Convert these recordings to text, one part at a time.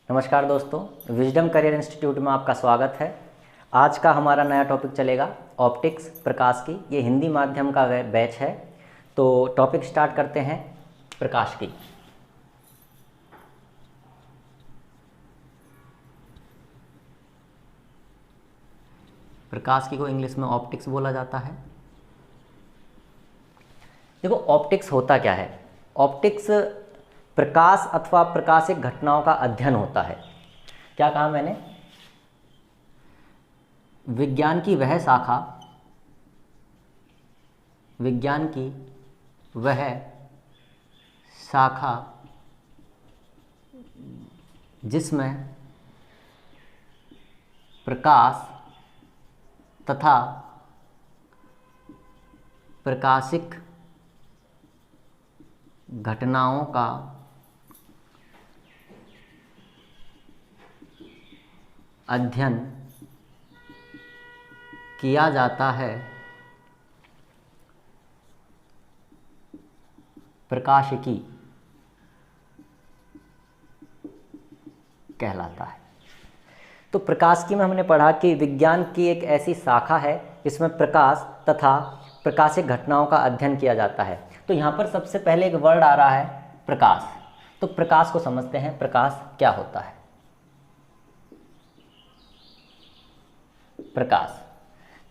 नमस्कार दोस्तों, wisdom career institute में आपका स्वागत है। आज का हमारा नया टॉपिक चलेगा ऑप्टिक्स प्रकाश की। ये हिंदी माध्यम का बैच है। तो टॉपिक स्टार्ट करते हैं प्रकाश की। प्रकाश की को इंग्लिश में ऑप्टिक्स बोला जाता है। देखो, ऑप्टिक्स होता क्या है। ऑप्टिक्स प्रकाश अथवा प्रकाशिक घटनाओं का अध्ययन होता है। क्या कहा मैंने? विज्ञान की वह शाखा जिसमें प्रकाश तथा प्रकाशिक घटनाओं का अध्ययन किया जाता है, प्रकाशिकी कहलाता है। तो प्रकाशिकी में हमने पढ़ा कि विज्ञान की एक ऐसी शाखा है जिसमें प्रकाश तथा प्रकाशिक घटनाओं का अध्ययन किया जाता है। तो यहाँ पर सबसे पहले एक वर्ड आ रहा है प्रकाश। तो प्रकाश को समझते हैं, प्रकाश क्या होता है। प्रकाश,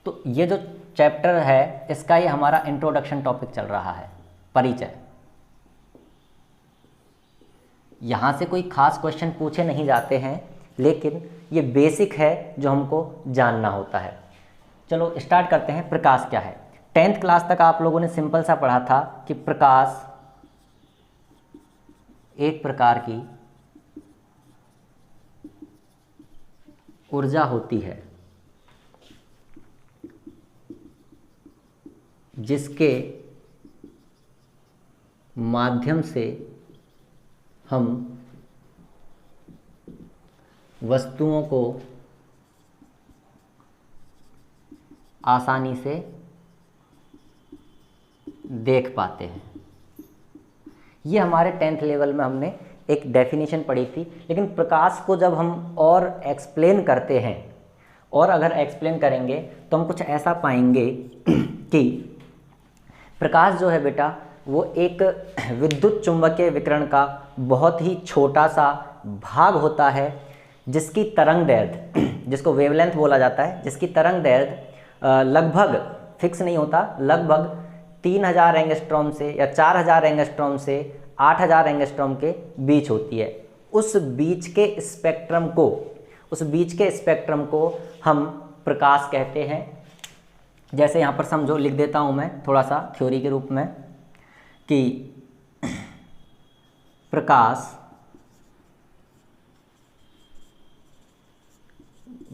तो ये जो चैप्टर है इसका ये हमारा इंट्रोडक्शन टॉपिक चल रहा है, परिचय। यहाँ से कोई खास क्वेश्चन पूछे नहीं जाते हैं, लेकिन ये बेसिक है जो हमको जानना होता है। चलो स्टार्ट करते हैं। प्रकाश क्या है? 10th क्लास तक आप लोगों ने सिंपल सा पढ़ा था कि प्रकाश एक प्रकार की ऊर्जा होती है जिसके माध्यम से हम वस्तुओं को आसानी से देख पाते हैं। ये हमारे 10th लेवल में हमने एक डेफिनेशन पढ़ी थी। लेकिन प्रकाश को जब हम और एक्सप्लेन करते हैं, और अगर एक्सप्लेन करेंगे तो हम कुछ ऐसा पाएंगे कि प्रकाश जो है बेटा, वो एक विद्युत चुंबकीय विकिरण का बहुत ही छोटा सा भाग होता है जिसकी तरंग दैर्ध्य, जिसको वेवलेंथ बोला जाता है, जिसकी तरंग दैर्ध्य लगभग फिक्स नहीं होता, लगभग 3000 एंगस्ट्रॉम से या 4000 एंगस्ट्रॉम से 8000 एंगस्ट्रॉम के बीच होती है। उस बीच के स्पेक्ट्रम को हम प्रकाश कहते हैं। जैसे यहाँ पर समझो, लिख देता हूँ मैं थोड़ा सा थ्योरी के रूप में कि प्रकाश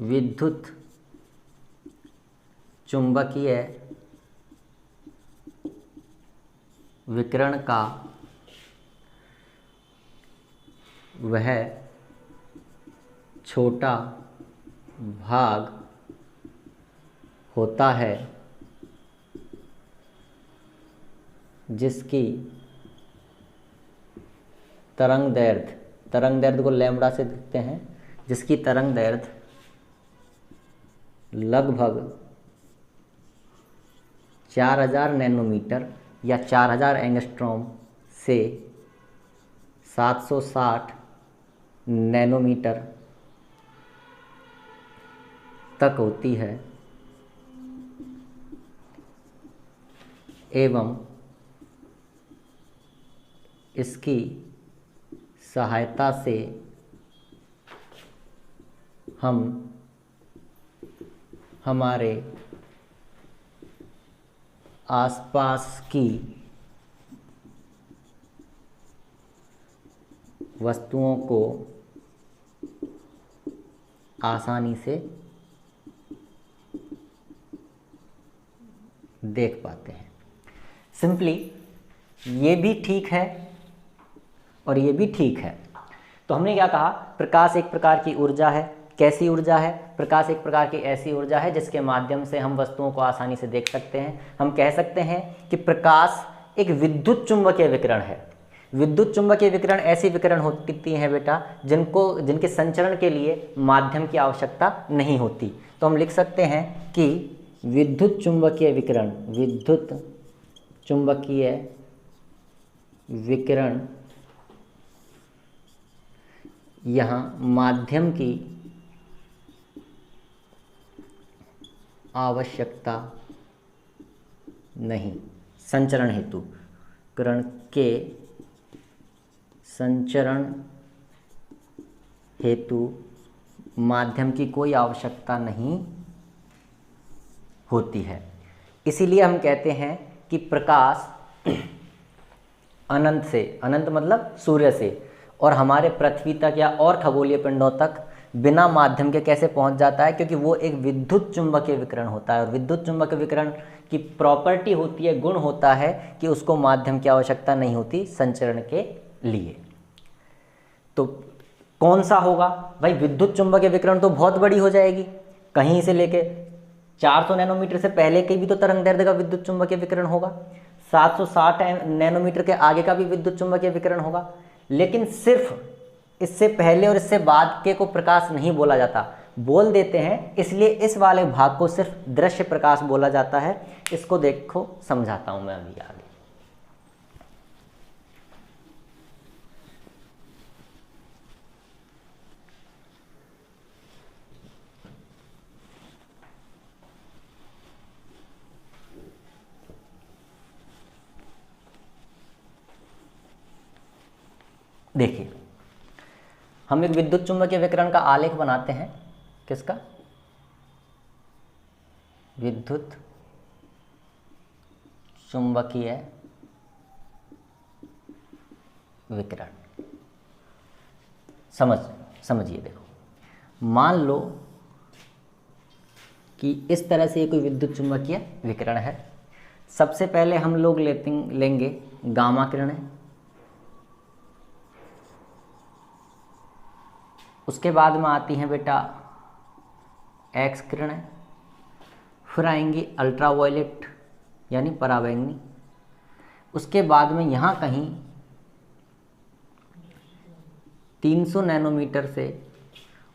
विद्युत चुंबकीय विकिरण का वह छोटा भाग होता है जिसकी तरंग दैर्ध्य को लैम्बडा से देखते हैं, जिसकी तरंग दैर्ध्य लगभग 4000 नैनोमीटर या 4000 एंगस्ट्रॉम से 760 नैनोमीटर तक होती है, एवं इसकी सहायता से हम हमारे आसपास की वस्तुओं को आसानी से देख पाते हैं। सिंपली ये भी ठीक है और ये भी ठीक है। तो हमने क्या कहा? प्रकाश एक प्रकार की ऊर्जा है। कैसी ऊर्जा है? प्रकाश एक प्रकार की ऐसी ऊर्जा है जिसके माध्यम से हम वस्तुओं को आसानी से देख सकते हैं। हम कह सकते हैं कि प्रकाश एक विद्युत चुंबकीय विकिरण है। विद्युत चुंबकीय विकिरण ऐसी विकिरण होती हैं बेटा जिनके संचरण के लिए माध्यम की आवश्यकता नहीं होती। तो हम लिख सकते हैं कि विद्युत चुंबकीय विकिरण यहाँ माध्यम की आवश्यकता नहीं, संचरण हेतु विकिरण के संचरण हेतु माध्यम की कोई आवश्यकता नहीं होती है। इसीलिए हम कहते हैं कि प्रकाश अनंत से, अनंत मतलब सूर्य से, और हमारे पृथ्वी तक या और खगोलीय पिंडों तक बिना माध्यम के कैसे पहुंच जाता है, क्योंकि वो एक विद्युत चुंबकीय विकिरण होता है। और विद्युत चुंबकीय विकिरण की प्रॉपर्टी होती है, गुण होता है कि उसको माध्यम की आवश्यकता नहीं होती संचरण के लिए। तो कौन सा होगा भाई? विद्युत चुंबकीय विकिरण तो बहुत बड़ी हो जाएगी, कहीं से लेके 400 नैनोमीटर से पहले के भी तो तरंग दैर्ध्य का विद्युत चुंबकीय विकिरण होगा, 760 नैनोमीटर के आगे का भी विद्युत चुंबकीय विकिरण होगा। लेकिन सिर्फ इससे पहले और इससे बाद के को प्रकाश नहीं बोला जाता, बोल देते हैं, इसलिए इस वाले भाग को सिर्फ दृश्य प्रकाश बोला जाता है। इसको देखो, समझाता हूं मैं अभी आगे। देखिए, हम एक विद्युत चुंबकीय विकिरण का आलेख बनाते हैं। किसका? विद्युत चुंबकीय विकिरण। समझिए, देखो, मान लो कि इस तरह से कोई विद्युत चुंबकीय विकिरण है। सबसे पहले हम लोग लेंगे गामा किरणें, उसके बाद में आती हैं बेटा एक्स किरणें, फिर आएंगी अल्ट्रावायलेट यानी पराबैंगनी, उसके बाद में यहाँ कहीं 300 नैनोमीटर से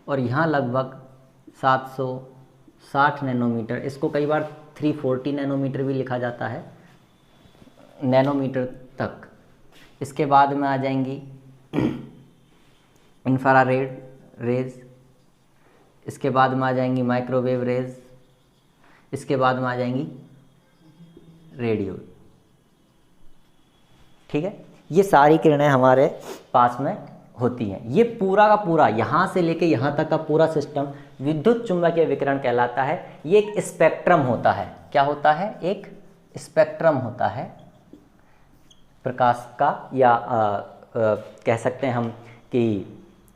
और यहाँ लगभग 760 नैनोमीटर, इसको कई बार 340 नैनोमीटर भी लिखा जाता है, नैनोमीटर तक। इसके बाद में आ जाएंगी इंफ्रारेड रेज, इसके बाद में आ जाएंगी माइक्रोवेव रेज, इसके बाद में आ जाएंगी रेडियो। ठीक है, ये सारी किरणें हमारे पास में होती हैं। ये पूरा का पूरा यहाँ से लेके यहाँ तक का पूरा सिस्टम विद्युत चुंबकीय विकिरण कहलाता है। ये एक स्पेक्ट्रम होता है। क्या होता है? एक स्पेक्ट्रम होता है प्रकाश का, या कह सकते हैं हम कि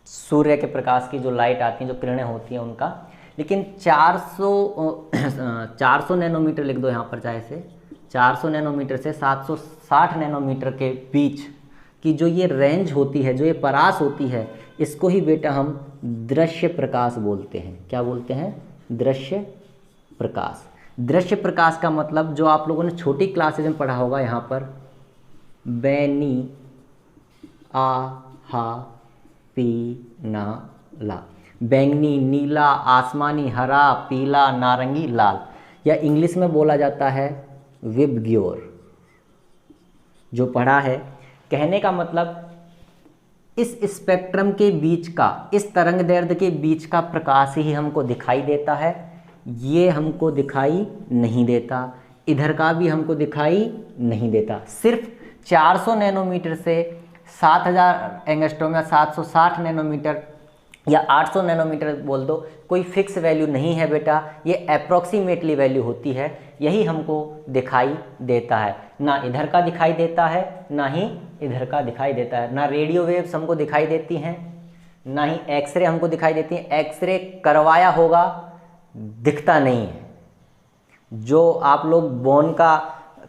सूर्य के प्रकाश की जो लाइट आती हैं, जो किरणें होती हैं उनका। लेकिन 400 नैनोमीटर लिख दो यहाँ पर, चाहे से 400 नैनोमीटर से 760 नैनोमीटर के बीच की जो ये रेंज होती है, जो ये परास होती है, इसको ही बेटा हम दृश्य प्रकाश बोलते हैं। क्या बोलते हैं? दृश्य प्रकाश। दृश्य प्रकाश का मतलब जो आप लोगों ने छोटी क्लासेज में पढ़ा होगा, यहाँ पर बैनी आ हा पी ना ला, बैंगनी, नीला, आसमानी, हरा, पीला, नारंगी, लाल, या इंग्लिश में बोला जाता है विबग्योर। जो पढ़ा है, कहने का मतलब इस स्पेक्ट्रम के बीच का, इस तरंग दैर्ध्य के बीच का प्रकाश ही हमको दिखाई देता है। ये हमको दिखाई नहीं देता, इधर का भी हमको दिखाई नहीं देता। सिर्फ 400 नैनोमीटर से 7000 एंगस्ट्रॉम या 760 नैनोमीटर या 800 नैनोमीटर बोल दो, कोई फिक्स वैल्यू नहीं है बेटा, ये अप्रॉक्सीमेटली वैल्यू होती है। यही हमको दिखाई देता है, ना इधर का दिखाई देता है, ना ही इधर का दिखाई देता है। ना रेडियो वेव्स हमको दिखाई देती हैं, ना ही एक्सरे हमको दिखाई देती हैं। एक्सरे करवाया होगा, दिखता नहीं है। जो आप लोग बोन का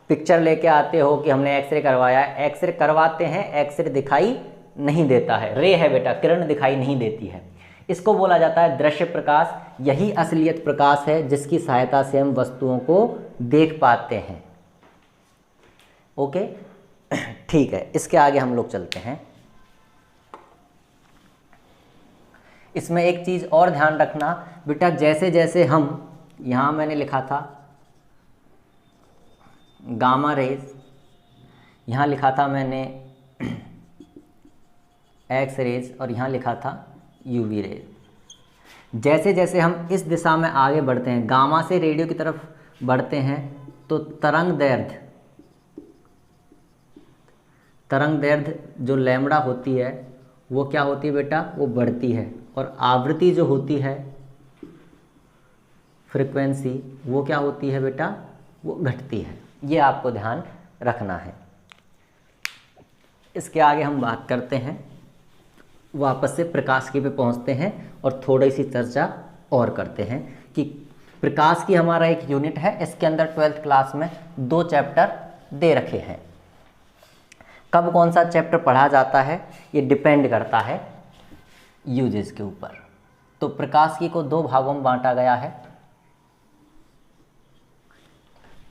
पिक्चर लेके आते हो कि हमने एक्सरे करवाया है, एक्सरे करवाते हैं, एक्सरे दिखाई नहीं देता है, रे है बेटा, किरण दिखाई नहीं देती है। इसको बोला जाता है दृश्य प्रकाश। यही असलियत प्रकाश है जिसकी सहायता से हम वस्तुओं को देख पाते हैं। ओके, ठीक है, इसके आगे हम लोग चलते हैं। इसमें एक चीज़ और ध्यान रखना बेटा, जैसे जैसे हम, यहाँ मैंने लिखा था गामा रेज, यहाँ लिखा था मैंने एक्स रेज, और यहाँ लिखा था यूवी रेज। जैसे जैसे हम इस दिशा में आगे बढ़ते हैं, गामा से रेडियो की तरफ बढ़ते हैं, तो तरंग दैर्ध्य जो लैम्बडा होती है वो क्या होती है बेटा, वो बढ़ती है, और आवृत्ति जो होती है, फ्रीक्वेंसी, वो क्या होती है बेटा, वो घटती है। ये आपको ध्यान रखना है। इसके आगे हम बात करते हैं, वापस से प्रकाशिकी पे पहुंचते हैं और थोड़ी सी चर्चा और करते हैं कि प्रकाशिकी हमारा एक यूनिट है, इसके अंदर 12th क्लास में 2 चैप्टर दे रखे हैं। कब कौन सा चैप्टर पढ़ा जाता है ये डिपेंड करता है यूजेस के ऊपर। तो प्रकाशिकी को 2 भागों में बांटा गया है।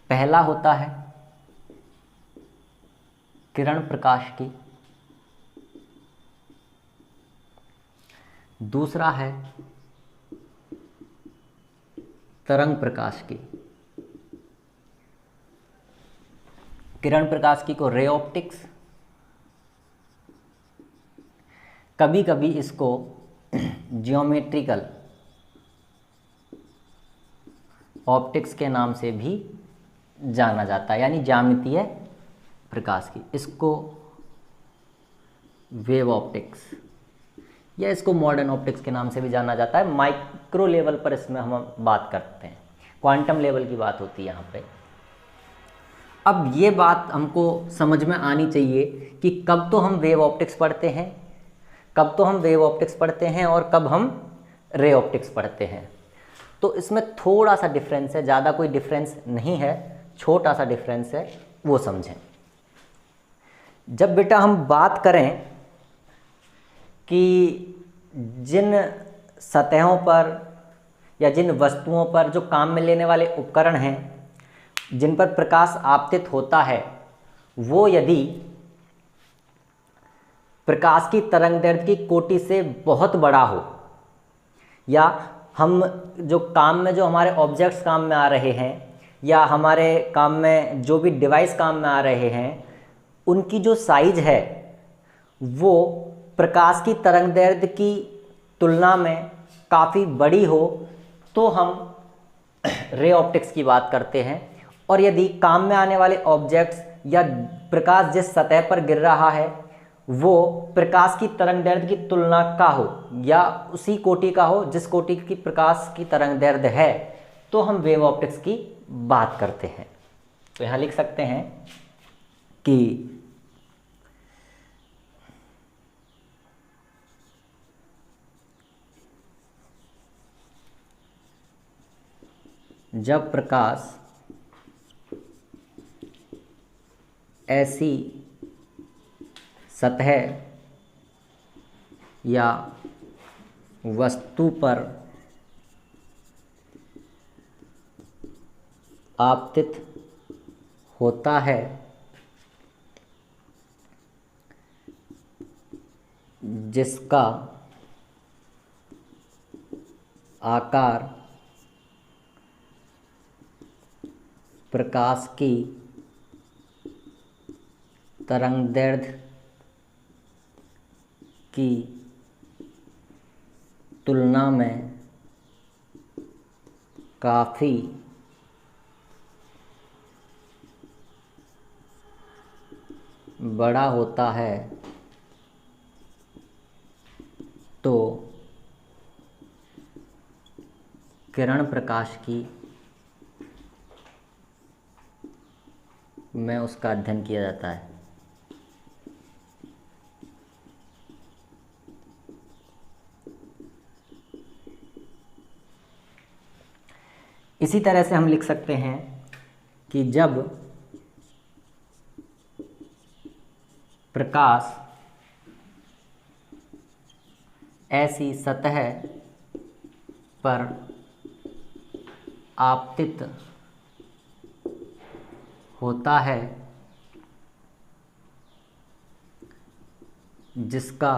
पहला होता है किरण प्रकाशिकी, दूसरा है तरंग प्रकाशिकी। किरण प्रकाशिकी को रे ऑप्टिक्स, कभी कभी इसको जियोमेट्रिकल ऑप्टिक्स के नाम से भी जाना जाता है, यानी ज्यामितीय प्रकाशिकी। इसको वेव ऑप्टिक्स या इसको मॉडर्न ऑप्टिक्स के नाम से भी जाना जाता है। माइक्रो लेवल पर इसमें हम बात करते हैं, क्वांटम लेवल की बात होती है यहाँ पे। अब ये बात हमको समझ में आनी चाहिए कि कब तो हम वेव ऑप्टिक्स पढ़ते हैं, और कब हम रे ऑप्टिक्स पढ़ते हैं। तो इसमें थोड़ा सा डिफरेंस है, ज़्यादा कोई डिफरेंस नहीं है, छोटा सा डिफरेंस है, वो समझें। जब बेटा हम बात करें कि जिन सतहों पर या जिन वस्तुओं पर जो काम में लेने वाले उपकरण हैं, जिन पर प्रकाश आपतित होता है, वो यदि प्रकाश की तरंगदैर्ध्य की कोटि से बहुत बड़ा हो, या हम जो काम में, जो हमारे ऑब्जेक्ट्स काम में आ रहे हैं, या हमारे काम में जो भी डिवाइस काम में आ रहे हैं, उनकी जो साइज है वो प्रकाश की तरंगदैर्ध्य की तुलना में काफ़ी बड़ी हो, तो हम रे ऑप्टिक्स की बात करते हैं। और यदि काम में आने वाले ऑब्जेक्ट्स या प्रकाश जिस सतह पर गिर रहा है वो प्रकाश की तरंगदैर्ध्य की तुलना का हो, या उसी कोटि का हो जिस कोटि की प्रकाश की तरंगदैर्ध्य है, तो हम वेव ऑप्टिक्स की बात करते हैं। तो यहाँ लिख सकते हैं कि जब प्रकाश ऐसी सतह या वस्तु पर आपतित होता है जिसका आकार प्रकाश की तरंगदैर्ध्य की तुलना में काफ़ी बड़ा होता है, तो किरण प्रकाशिकी में उसका अध्ययन किया जाता है। इसी तरह से हम लिख सकते हैं कि जब प्रकाश ऐसी सतह पर आपतित होता है जिसका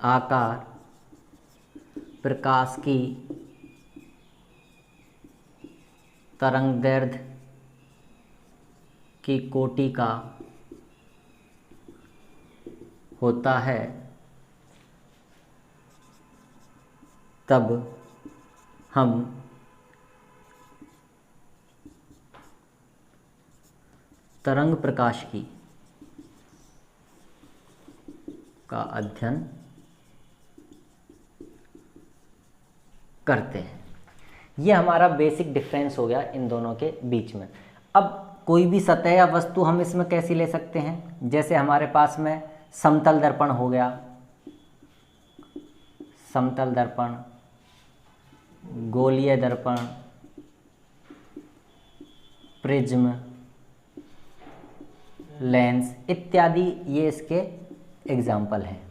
आकार प्रकाश की तरंगदैर्ध्य की कोटि का होता है, तब हम तरंग प्रकाश का अध्ययन करते हैं। ये हमारा बेसिक डिफरेंस हो गया इन दोनों के बीच में। अब कोई भी सतह या वस्तु हम इसमें कैसी ले सकते हैं, जैसे हमारे पास में समतल दर्पण हो गया, समतल दर्पण, गोलीय दर्पण, प्रिज्म, लेंस इत्यादि, ये इसके एग्जाम्पल हैं।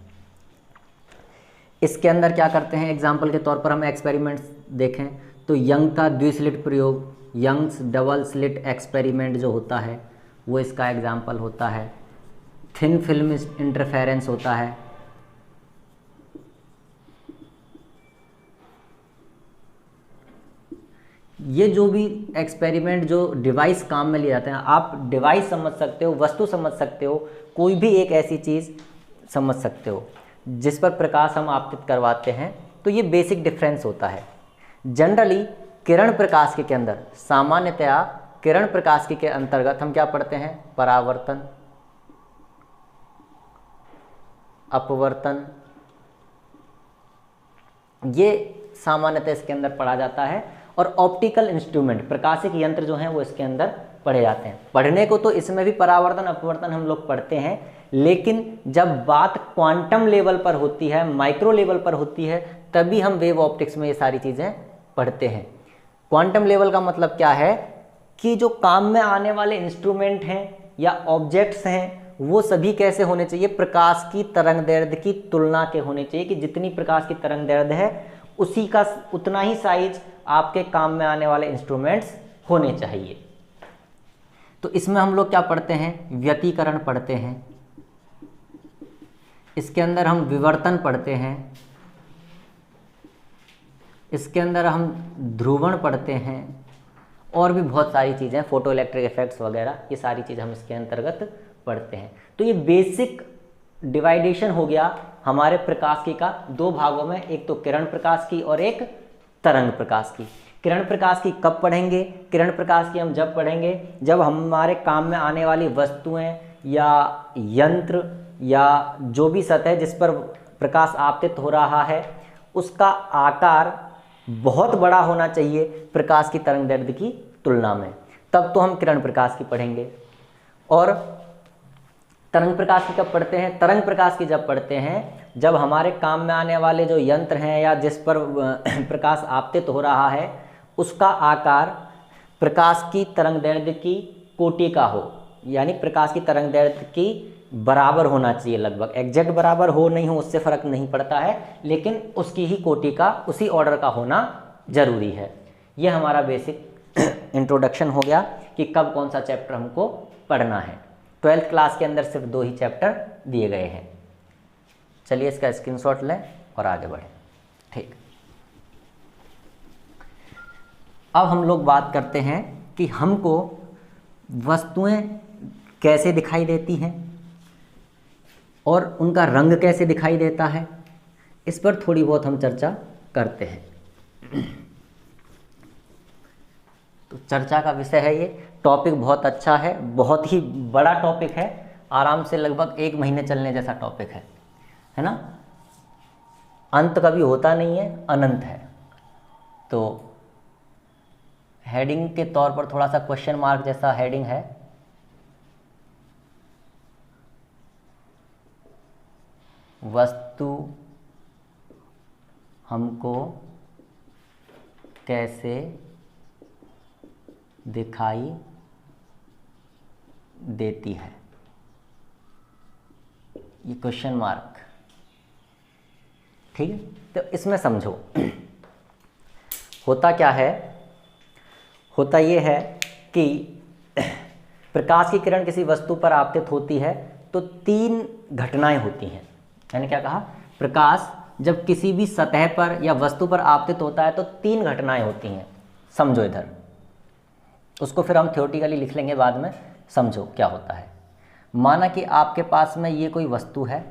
इसके अंदर क्या करते हैं, एग्जाम्पल के तौर पर हम एक्सपेरिमेंट्स देखें तो यंग का द्विस्लिट प्रयोग, यंग्स डबल स्लिट एक्सपेरिमेंट जो होता है वो इसका एग्जाम्पल होता है। थिन फिल्म इंटरफेरेंस होता है। ये जो भी एक्सपेरिमेंट जो डिवाइस काम में लिए जाते हैं, आप डिवाइस समझ सकते हो, वस्तु समझ सकते हो, कोई भी एक ऐसी चीज़ समझ सकते हो जिस पर प्रकाश हम आपतित करवाते हैं, तो ये बेसिक डिफरेंस होता है। जनरली किरण प्रकाश के अंदर, सामान्यतया किरण प्रकाश के अंतर्गत हम क्या पढ़ते हैं, परावर्तन, अपवर्तन, ये सामान्यतः इसके अंदर पढ़ा जाता है। और ऑप्टिकल इंस्ट्रूमेंट, प्रकाशिक यंत्र जो हैं वो इसके अंदर पढ़े जाते हैं। पढ़ने को तो इसमें भी परावर्तन अपवर्तन हम लोग पढ़ते हैं, लेकिन जब बात क्वांटम लेवल पर होती है, माइक्रो लेवल पर होती है, तभी हम वेव ऑप्टिक्स में ये सारी चीज़ें पढ़ते हैं। क्वांटम लेवल का मतलब क्या है कि जो काम में आने वाले इंस्ट्रूमेंट हैं या ऑब्जेक्ट्स हैं वो सभी कैसे होने चाहिए, प्रकाश की तरंगदैर्ध्य की तुलना के होने चाहिए, कि जितनी प्रकाश की तरंगदैर्ध्य है उसी का उतना ही साइज आपके काम में आने वाले इंस्ट्रूमेंट्स होने चाहिए। तो इसमें हम लोग क्या पढ़ते हैं, व्यतिकरण पढ़ते हैं, इसके अंदर हम विवर्तन पढ़ते हैं, इसके अंदर हम ध्रुवण पढ़ते हैं, और भी बहुत सारी चीज़ें, फोटो इलेक्ट्रिक इफेक्ट्स वगैरह, ये सारी चीज़ हम इसके अंतर्गत पढ़ते हैं। तो ये बेसिक डिवाइडेशन हो गया हमारे प्रकाश की का दो भागों में, एक तो किरण प्रकाश की और एक तरंग प्रकाश की। किरण प्रकाश की कब पढ़ेंगे, किरण प्रकाश की हम जब पढ़ेंगे जब हमारे काम में आने वाली वस्तुएं या यंत्र या जो भी सतह जिस पर प्रकाश आपतित हो रहा है उसका आकार बहुत बड़ा होना चाहिए प्रकाश की तरंगदैर्ध्य की तुलना में, तब तो हम किरण प्रकाश की पढ़ेंगे। और तरंग प्रकाश की कब पढ़ते हैं, तरंग प्रकाश की जब पढ़ते हैं जब हमारे काम में आने वाले जो यंत्र हैं या जिस पर प्रकाश आपतित हो रहा है उसका आकार प्रकाश की तरंगदैर्ध्य की कोटि का हो, यानी प्रकाश की तरंगदैर्ध्य की बराबर होना चाहिए, लगभग एग्जैक्ट बराबर हो नहीं हो उससे फर्क नहीं पड़ता है, लेकिन उसकी ही कोटि का, उसी ऑर्डर का होना जरूरी है। यह हमारा बेसिक इंट्रोडक्शन हो गया कि कब कौन सा चैप्टर हमको पढ़ना है। 12th क्लास के अंदर सिर्फ 2 ही चैप्टर दिए गए हैं। चलिए इसका स्क्रीनशॉट लें और आगे बढ़ें। ठीक, अब हम लोग बात करते हैं कि हमको वस्तुएं कैसे दिखाई देती हैं और उनका रंग कैसे दिखाई देता है, इस पर थोड़ी बहुत हम चर्चा करते हैं। तो चर्चा का विषय है ये, टॉपिक बहुत अच्छा है, बहुत ही बड़ा टॉपिक है, आराम से लगभग 1 महीने चलने जैसा टॉपिक है ना। अंत कभी होता नहीं है, अनंत है। तो हेडिंग के तौर पर थोड़ा सा क्वेश्चन मार्क जैसा हेडिंग है, वस्तु हमको कैसे दिखाई देती है, ये क्वेश्चन मार्क। ठीक है, तो इसमें समझो होता क्या है, होता ये है कि प्रकाश की किरण किसी वस्तु पर आपतित होती है तो 3 घटनाएं होती हैं। मैंने क्या कहा, प्रकाश जब किसी भी सतह पर या वस्तु पर आपतित होता है तो 3 घटनाएं होती हैं। समझो इधर, उसको फिर हम थ्योरेटिकली लिख लेंगे बाद में, समझो क्या होता है। माना कि आपके पास में ये कोई वस्तु है,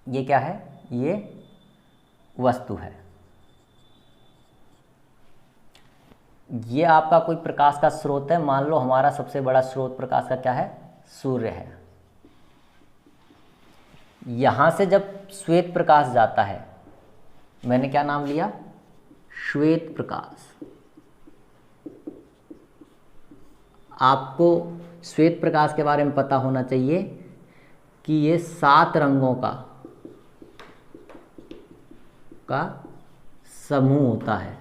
ये क्या है, ये वस्तु है, ये आपका कोई प्रकाश का स्रोत है। मान लो हमारा सबसे बड़ा स्रोत प्रकाश का क्या है, सूर्य है। यहां से जब श्वेत प्रकाश जाता है, मैंने क्या नाम लिया, श्वेत प्रकाश। आपको श्वेत प्रकाश के बारे में पता होना चाहिए कि ये 7 रंगों का समूह होता है।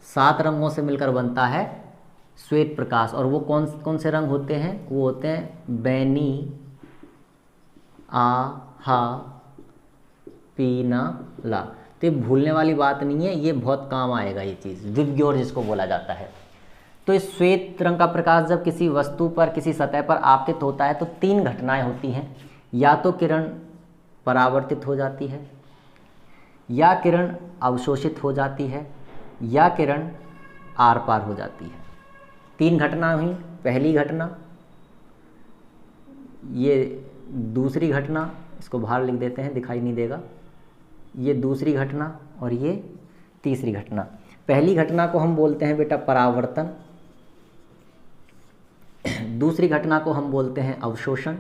7 रंगों से मिलकर बनता है श्वेत प्रकाश। और वो कौन कौन से रंग होते हैं, वो होते हैं बैनी, हा, पीना, ला। तो ये भूलने वाली बात नहीं है, ये बहुत काम आएगा ये चीज़, दिव्योर जिसको बोला जाता है। तो इस श्वेत रंग का प्रकाश जब किसी वस्तु पर, किसी सतह पर आपतित होता है तो 3 घटनाएं होती हैं। या तो किरण परावर्तित हो जाती है, या किरण अवशोषित हो जाती है, या किरण आर पार हो जाती है। 3 घटना हुई। पहली घटना, ये दूसरी घटना, इसको बाहर लिख देते हैं, दिखाई नहीं देगा, ये दूसरी घटना और ये तीसरी घटना। पहली घटना को हम बोलते हैं बेटा परावर्तन, दूसरी घटना को हम बोलते हैं अवशोषण,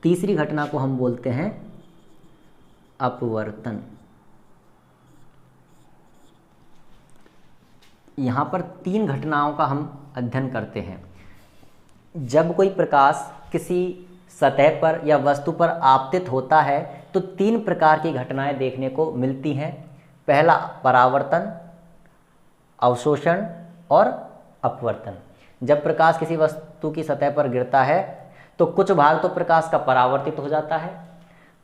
तीसरी घटना को हम बोलते हैं अपवर्तन। यहाँ पर 3 घटनाओं का हम अध्ययन करते हैं। जब कोई प्रकाश किसी सतह पर या वस्तु पर आपतित होता है तो 3 प्रकार की घटनाएं देखने को मिलती हैं। पहला परावर्तन, अवशोषण और अपवर्तन। जब प्रकाश किसी वस्तु की सतह पर गिरता है तो कुछ भाग तो प्रकाश का परावर्तित हो जाता है,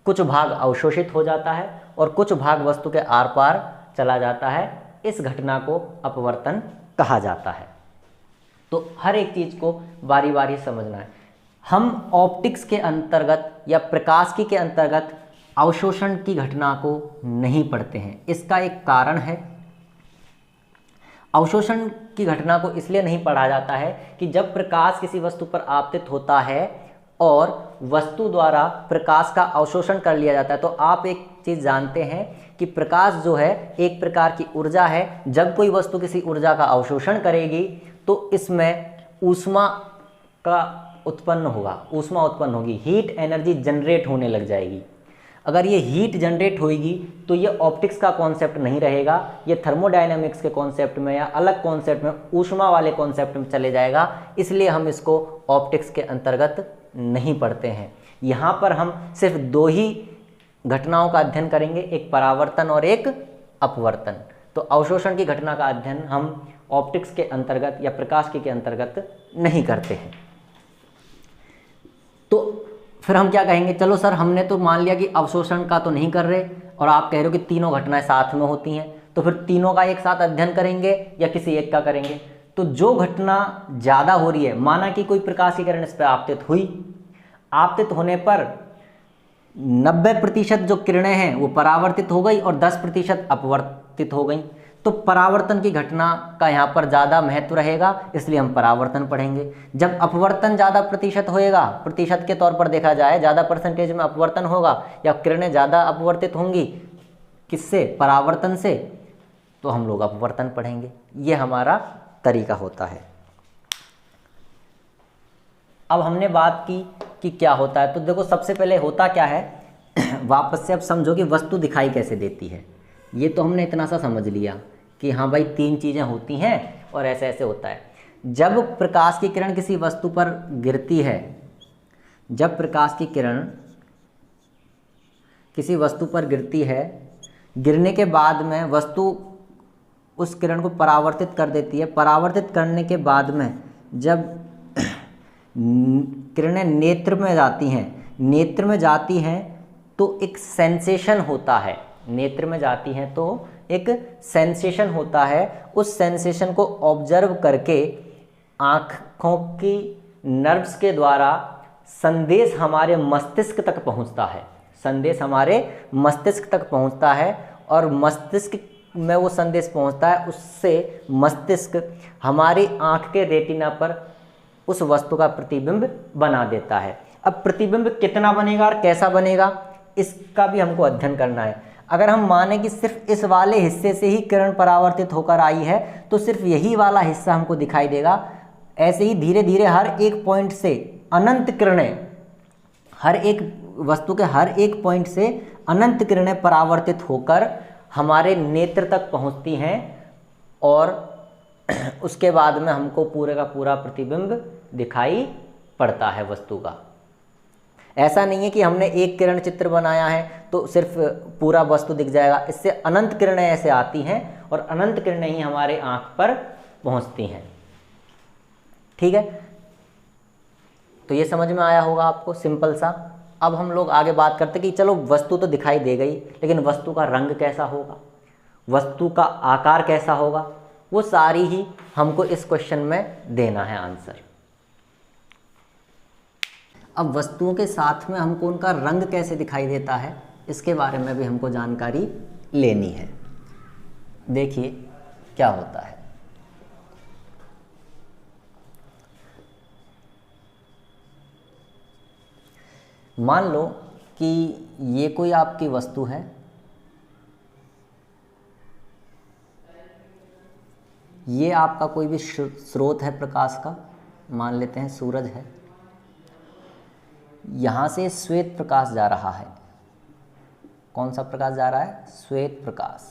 कुछ भाग अवशोषित हो जाता है और कुछ भाग वस्तु के आर पार चला जाता है। इस घटना को अपवर्तन कहा जाता है। तो हर एक चीज़ को बारी बारी समझना है। हम ऑप्टिक्स के अंतर्गत या प्रकाशिकी के अंतर्गत अवशोषण की घटना को नहीं पढ़ते हैं। इसका एक कारण है। अवशोषण की घटना को इसलिए नहीं पढ़ा जाता है कि जब प्रकाश किसी वस्तु पर आपतित होता है और वस्तु द्वारा प्रकाश का अवशोषण कर लिया जाता है, तो आप एक चीज़ जानते हैं कि प्रकाश जो है एक प्रकार की ऊर्जा है। जब कोई वस्तु किसी ऊर्जा का अवशोषण करेगी तो इसमें ऊष्मा का उत्पन्न होगा, ऊष्मा उत्पन्न होगी, हीट एनर्जी जनरेट होने लग जाएगी। अगर ये हीट जनरेट होगी तो ये ऑप्टिक्स का कॉन्सेप्ट नहीं रहेगा, ये थर्मोडायनामिक्स के कॉन्सेप्ट में या अलग कॉन्सेप्ट में, ऊष्मा वाले कॉन्सेप्ट में चले जाएगा। इसलिए हम इसको ऑप्टिक्स के अंतर्गत नहीं पढ़ते हैं। यहाँ पर हम सिर्फ 2 ही घटनाओं का अध्ययन करेंगे, एक परावर्तन और एक अपवर्तन। तो अवशोषण की घटना का अध्ययन हम ऑप्टिक्स के अंतर्गत या प्रकाशिकी के अंतर्गत नहीं करते हैं। तो फिर हम क्या कहेंगे, चलो सर हमने तो मान लिया कि अवशोषण का तो नहीं कर रहे और आप कह रहे हो कि तीनों घटनाएं साथ में होती हैं, तो फिर तीनों का एक साथ अध्ययन करेंगे या किसी एक का करेंगे। तो जो घटना ज़्यादा हो रही है, माना कि कोई प्रकाश की किरण इस पर आपतित हुई, आपतित होने पर 90% जो किरणें हैं वो परावर्तित हो गई और 10% अपवर्तित हो गई। तो परावर्तन की घटना का यहाँ पर ज़्यादा महत्व रहेगा, इसलिए हम परावर्तन पढ़ेंगे। जब अपवर्तन ज़्यादा प्रतिशत होएगा, प्रतिशत के तौर पर देखा जाए, ज़्यादा परसेंटेज में अपवर्तन होगा या किरणें ज़्यादा अपवर्तित होंगी, किससे, परावर्तन से, तो हम लोग अपवर्तन पढ़ेंगे। ये हमारा तरीका होता है। अब हमने बात की कि क्या होता है, तो देखो सबसे पहले होता क्या है वापस से अब समझो कि वस्तु दिखाई कैसे देती है। ये तो हमने इतना सा समझ लिया कि हाँ भाई 3 चीज़ें होती हैं और ऐसे ऐसे होता है। जब प्रकाश की किरण किसी वस्तु पर गिरती है, जब प्रकाश की किरण किसी वस्तु पर गिरती है, गिरने के बाद में वस्तु उस किरण को परावर्तित कर देती है। परावर्तित करने के बाद में जब किरणें नेत्र में जाती हैं, नेत्र में जाती हैं तो एक सेंसेशन होता है। नेत्र में जाती हैं तो एक सेंसेशन होता है, उस सेंसेशन को ऑब्जर्व करके आँखों की नर्व्स के द्वारा संदेश हमारे मस्तिष्क तक पहुंचता है, संदेश हमारे मस्तिष्क तक पहुंचता है और मस्तिष्क में वो संदेश पहुंचता है, उससे मस्तिष्क हमारी आँख के रेटिना पर उस वस्तु का प्रतिबिंब बना देता है। अब प्रतिबिंब कितना बनेगा और कैसा बनेगा, इसका भी हमको अध्ययन करना है। अगर हम माने कि सिर्फ इस वाले हिस्से से ही किरण परावर्तित होकर आई है तो सिर्फ यही वाला हिस्सा हमको दिखाई देगा। ऐसे ही धीरे धीरे हर एक पॉइंट से अनंत किरणें, हर एक वस्तु के हर एक पॉइंट से अनंत किरणें परावर्तित होकर हमारे नेत्र तक पहुंचती हैं और उसके बाद में हमको पूरे का पूरा प्रतिबिंब दिखाई पड़ता है वस्तु का। ऐसा नहीं है कि हमने एक किरण चित्र बनाया है तो सिर्फ पूरा वस्तु दिख जाएगा, इससे अनंत किरणें ऐसे आती हैं और अनंत किरणें ही हमारे आँख पर पहुंचती हैं। ठीक है, तो ये समझ में आया होगा आपको, सिंपल सा। अब हम लोग आगे बात करते कि चलो वस्तु तो दिखाई दे गई, लेकिन वस्तु का रंग कैसा होगा, वस्तु का आकार कैसा होगा, वो सारी ही हमको इस क्वेश्चन में देना है आंसर। अब वस्तुओं के साथ में हमको उनका रंग कैसे दिखाई देता है, इसके बारे में भी हमको जानकारी लेनी है। देखिए क्या होता है। मान लो कि ये कोई आपकी वस्तु है, ये आपका कोई भी स्रोत है प्रकाश का, मान लेते हैं सूरज है। यहाँ से श्वेत प्रकाश जा रहा है। कौन सा प्रकाश जा रहा है? श्वेत प्रकाश।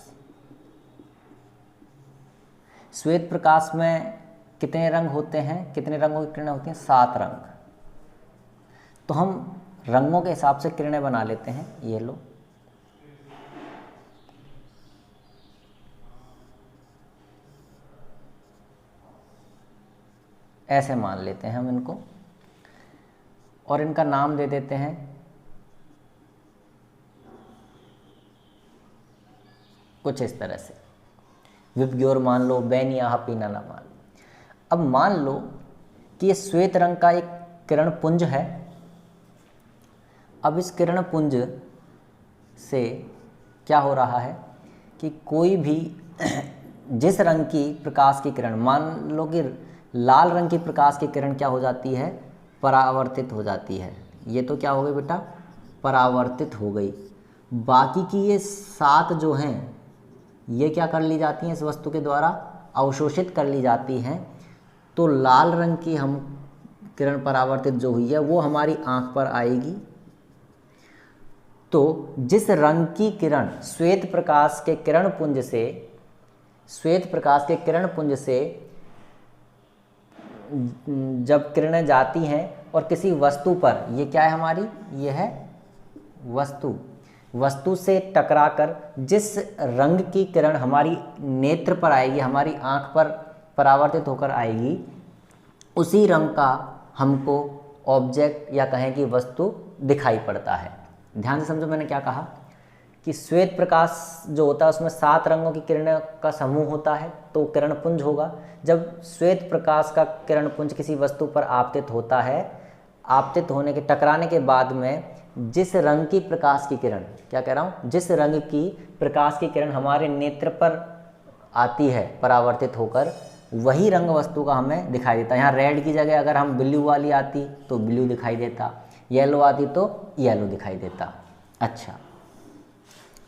श्वेत प्रकाश में कितने रंग होते हैं, कितने रंगों की किरणें होती हैं? 7 रंग। तो हम रंगों के हिसाब से किरणें बना लेते हैं। ये लो, ऐसे मान लेते हैं हम इनको और इनका नाम दे देते हैं कुछ इस तरह से, विबग्योर मान लो, बेनिया, पीनाना मान लो। अब मान लो कि ये श्वेत रंग का एक किरण पुंज है। अब इस किरण पुंज से क्या हो रहा है कि कोई भी जिस रंग की प्रकाश की किरण, मान लो कि लाल रंग की प्रकाश की किरण क्या हो जाती है? परावर्तित हो जाती है। ये तो क्या हो गई बेटा? परावर्तित हो गई। बाकी की ये 7 जो हैं ये क्या कर ली जाती हैं? इस वस्तु के द्वारा अवशोषित कर ली जाती हैं। तो लाल रंग की हम किरण परावर्तित जो हुई है वो हमारी आँख पर आएगी। तो जिस रंग की किरण श्वेत प्रकाश के किरण पुंज से, श्वेत प्रकाश के किरण पुंज से जब किरणें जाती हैं और किसी वस्तु पर, ये क्या है हमारी? ये है वस्तु। वस्तु से टकराकर जिस रंग की किरण हमारी नेत्र पर आएगी, हमारी आँख पर परावर्तित होकर आएगी, उसी रंग का हमको ऑब्जेक्ट या कहें कि वस्तु दिखाई पड़ता है। ध्यान से समझो मैंने क्या कहा कि श्वेत प्रकाश जो होता है उसमें 7 रंगों की किरणों का समूह होता है, तो किरण पुंज होगा। जब श्वेत प्रकाश का किरण पुंज किसी वस्तु पर आपतित होता है, आपतित होने के टकराने के बाद में जिस रंग की प्रकाश की किरण, क्या कह रहा हूँ, जिस रंग की प्रकाश की किरण हमारे नेत्र पर आती है परावर्तित होकर, वही रंग वस्तु का हमें दिखाई देता है। यहाँ रेड की जगह अगर हम ब्लू वाली आती तो ब्लू दिखाई देता, येलो आती तो येलो दिखाई देता। अच्छा,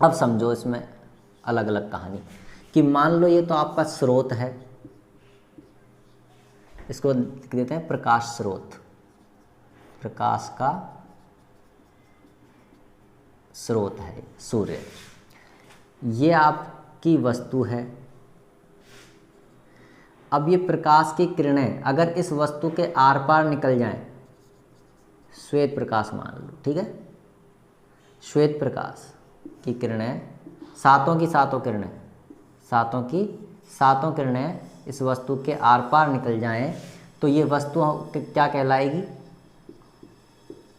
अब समझो इसमें अलग अलग कहानी कि मान लो ये तो आपका स्रोत है, इसको लिख देते हैं प्रकाश स्रोत। प्रकाश का स्रोत है सूर्य। ये आपकी वस्तु है। अब ये प्रकाश की किरणें अगर इस वस्तु के आर पार निकल जाएं, श्वेत प्रकाश मान लो, ठीक है, श्वेत प्रकाश की किरणें, 7 की 7 किरणें, 7 की 7 किरणें इस वस्तु के आर पार निकल जाएं, तो ये वस्तु क्या कहलाएगी?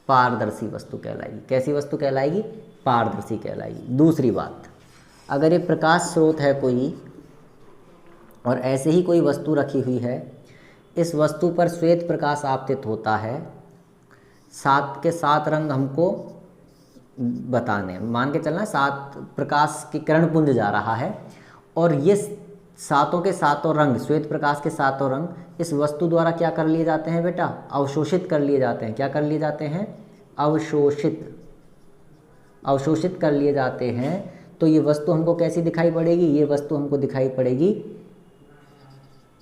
पारदर्शी वस्तु कहलाएगी। कैसी वस्तु कहलाएगी? पारदर्शी कहलाएगी। दूसरी बात, अगर ये प्रकाश स्रोत है कोई और ऐसे ही कोई वस्तु रखी हुई है, इस वस्तु पर श्वेत प्रकाश आपतित होता है, 7 के 7 रंग हमको बताने, मान के चलना 7 प्रकाश की किरण पुंज जा रहा है और ये 7 के 7 रंग, श्वेत प्रकाश के 7 रंग इस वस्तु द्वारा क्या कर लिए जाते हैं बेटा? अवशोषित कर लिए जाते हैं। क्या कर लिए जाते हैं? अवशोषित कर लिए जाते हैं। तो ये वस्तु हमको कैसी दिखाई पड़ेगी? ये वस्तु हमको दिखाई पड़ेगी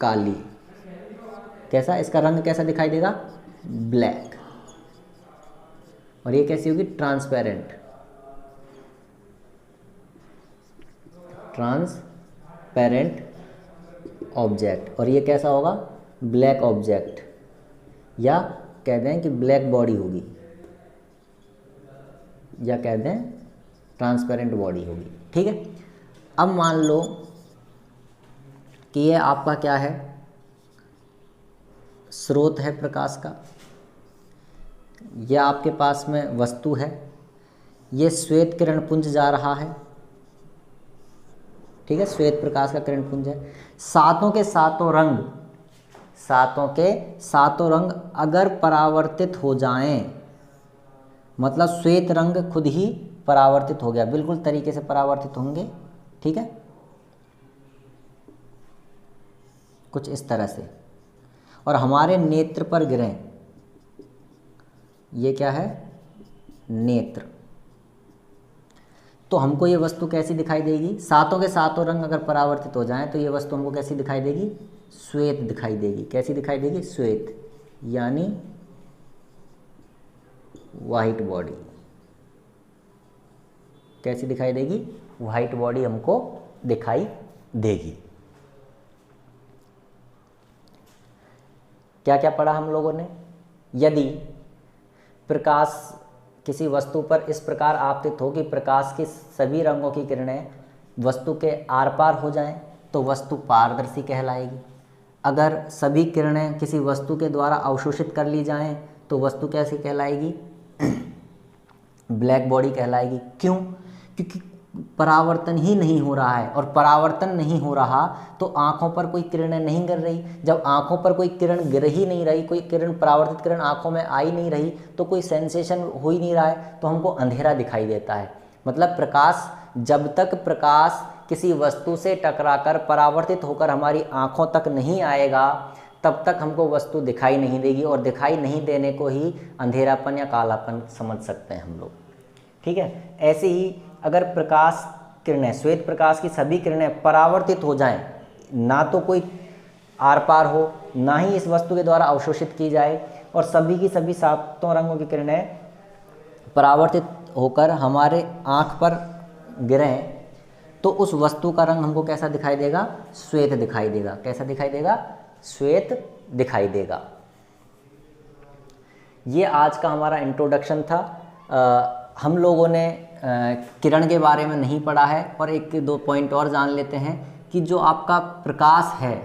काली। कैसा? इसका रंग कैसा दिखाई देगा? ब्लैक। और ये कैसी होगी? Transparent object. और ये कैसा होगा? ब्लैक ऑब्जेक्ट, या कह दें कि ब्लैक बॉडी होगी, या कह दें ट्रांसपेरेंट बॉडी होगी। ठीक है। अब मान लो कि ये आपका क्या है? स्रोत है प्रकाश का। यह आपके पास में वस्तु है, ये श्वेत किरण पुंज जा रहा है। ठीक है, श्वेत प्रकाश का किरण पुंज है। 7 के 7 रंग अगर परावर्तित हो जाएं, मतलब श्वेत रंग खुद ही परावर्तित हो गया, बिल्कुल तरीके से परावर्तित होंगे। ठीक है, कुछ इस तरह से, और हमारे नेत्र पर गिरें। ये क्या है? नेत्र। तो हमको ये वस्तु कैसी दिखाई देगी? 7 के 7 रंग अगर परावर्तित हो जाएं तो ये वस्तु हमको कैसी दिखाई देगी? श्वेत दिखाई देगी। कैसी दिखाई देगी? श्वेत, यानी वाइट बॉडी। कैसी दिखाई देगी? वाइट बॉडी हमको दिखाई देगी। क्या क्या पढ़ा हम लोगों ने? यदि प्रकाश किसी वस्तु पर इस प्रकार आपतित हो कि प्रकाश के सभी रंगों की किरणें वस्तु के आर पार हो जाएं, तो वस्तु पारदर्शी कहलाएगी। अगर सभी किरणें किसी वस्तु के द्वारा अवशोषित कर ली जाएं, तो वस्तु कैसी कहलाएगी? ब्लैक बॉडी कहलाएगी। क्यों? क्योंकि परावर्तन ही नहीं हो रहा है, और परावर्तन नहीं हो रहा तो आँखों पर कोई किरणें नहीं गिर रही। जब आँखों पर कोई किरण गिर ही नहीं रही, कोई किरण, परावर्तित किरण आँखों में आ ही नहीं रही, तो कोई सेंसेशन हो ही नहीं रहा है, तो हमको अंधेरा दिखाई देता है। मतलब प्रकाश, जब तक प्रकाश किसी वस्तु से टकराकर परावर्तित होकर हमारी आँखों तक नहीं आएगा, तब तक हमको वस्तु दिखाई नहीं देगी, और दिखाई नहीं देने को ही अंधेरापन या कालापन समझ सकते हैं हम लोग। ठीक है। ऐसे ही अगर प्रकाश किरणें, श्वेत प्रकाश की सभी किरणें परावर्तित हो जाएं, ना तो कोई आर पार हो, ना ही इस वस्तु के द्वारा अवशोषित की जाए, और सभी की सभी 7 रंगों की किरणें परावर्तित होकर हमारे आँख पर गिरें, तो उस वस्तु का रंग हमको कैसा दिखाई देगा? श्वेत दिखाई देगा। कैसा दिखाई देगा? श्वेत दिखाई देगा। ये आज का हमारा इंट्रोडक्शन था। हम लोगों ने किरण के बारे में नहीं पढ़ा है, और 1-2 पॉइंट और जान लेते हैं कि जो आपका प्रकाश है,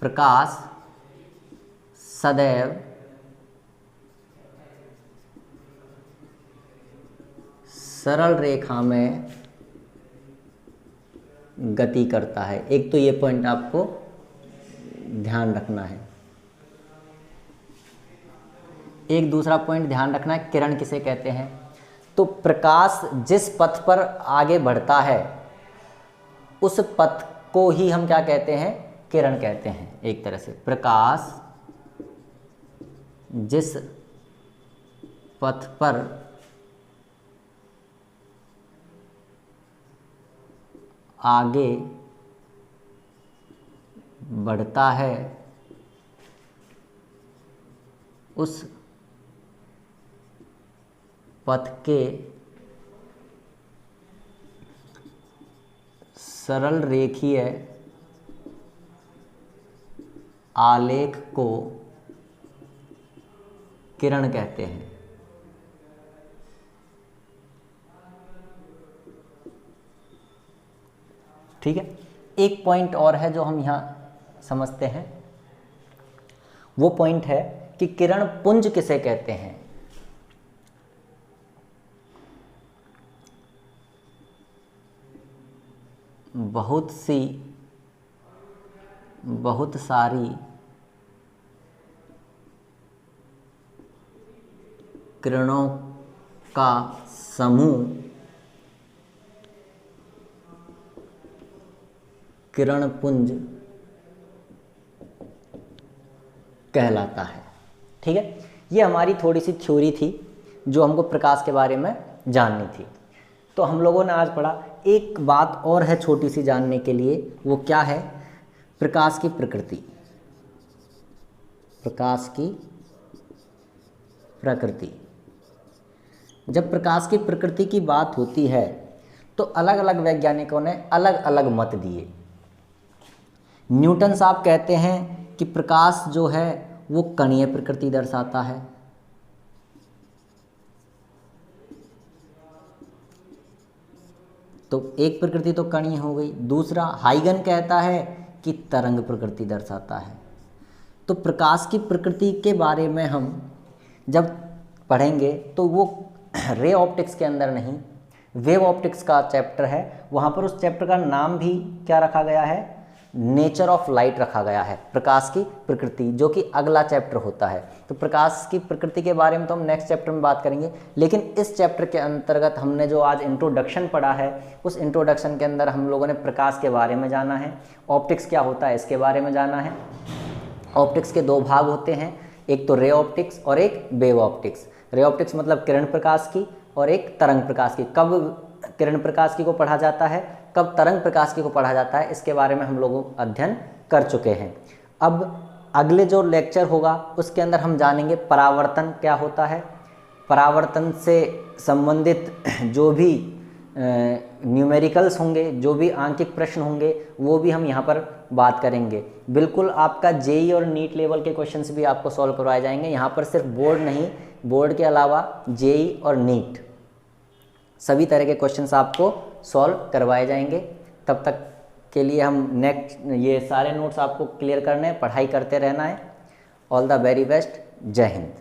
प्रकाश सदैव सरल रेखा में गति करता है। एक तो ये पॉइंट आपको ध्यान रखना है। एक दूसरा पॉइंट ध्यान रखना है, किरण किसे कहते हैं? तो प्रकाश जिस पथ पर आगे बढ़ता है, उस पथ को ही हम क्या कहते हैं? किरण कहते हैं। एक तरह से प्रकाश जिस पथ पर आगे बढ़ता है, उस पथ के सरल रेखीय आलेख को किरण कहते हैं। ठीक है। एक पॉइंट और है जो हम यहाँ समझते हैं, वो पॉइंट है कि किरण पुंज किसे कहते हैं? बहुत सारी किरणों का समूह किरणपुंज कहलाता है। ठीक है, ये हमारी थोड़ी सी थ्योरी थी जो हमको प्रकाश के बारे में जाननी थी। तो हम लोगों ने आज पढ़ा, एक बात और है छोटी सी जानने के लिए, वो क्या है? प्रकाश की प्रकृति। प्रकाश की प्रकृति, जब प्रकाश की प्रकृति की बात होती है तो अलग अलग वैज्ञानिकों ने अलग अलग मत दिए। न्यूटन साहब कहते हैं कि प्रकाश जो है वो कणीय प्रकृति दर्शाता है। तो एक प्रकृति तो कणीय हो गई। दूसरा, हाइगन कहता है कि तरंग प्रकृति दर्शाता है। तो प्रकाश की प्रकृति के बारे में हम जब पढ़ेंगे तो वो रे ऑप्टिक्स के अंदर नहीं, वेव ऑप्टिक्स का चैप्टर है, वहाँ पर उस चैप्टर का नाम भी क्या रखा गया है? नेचर ऑफ लाइट रखा गया है, प्रकाश की प्रकृति, जो कि अगला चैप्टर होता है। तो प्रकाश की प्रकृति के बारे में तो हम नेक्स्ट चैप्टर में बात करेंगे, लेकिन इस चैप्टर के अंतर्गत हमने जो आज इंट्रोडक्शन पढ़ा है, उस इंट्रोडक्शन के अंदर हम लोगों ने प्रकाश के बारे में जाना है, ऑप्टिक्स क्या होता है इसके बारे में जाना है। ऑप्टिक्स के दो भाग होते हैं, एक तो रे ऑप्टिक्स और एक वेव ऑप्टिक्स। रे ऑप्टिक्स मतलब किरण प्रकाश की, और एक तरंग प्रकाश की। कब किरण प्रकाश की को पढ़ा जाता है, कब तरंग प्रकाश की को पढ़ा जाता है, इसके बारे में हम लोग अध्ययन कर चुके हैं। अब अगले जो लेक्चर होगा उसके अंदर हम जानेंगे परावर्तन क्या होता है, परावर्तन से संबंधित जो भी न्यूमेरिकल्स होंगे, जो भी आंकिक प्रश्न होंगे, वो भी हम यहाँ पर बात करेंगे। बिल्कुल आपका जेई और नीट लेवल के क्वेश्चंस भी आपको सॉल्व करवाए जाएंगे। यहाँ पर सिर्फ बोर्ड नहीं, बोर्ड के अलावा जेई और नीट सभी तरह के क्वेश्चंस आपको सॉल्व करवाए जाएंगे। तब तक के लिए हम नेक्स्ट ये सारे नोट्स आपको क्लियर करने हैं, पढ़ाई करते रहना है। ऑल द वेरी बेस्ट, जय हिंद।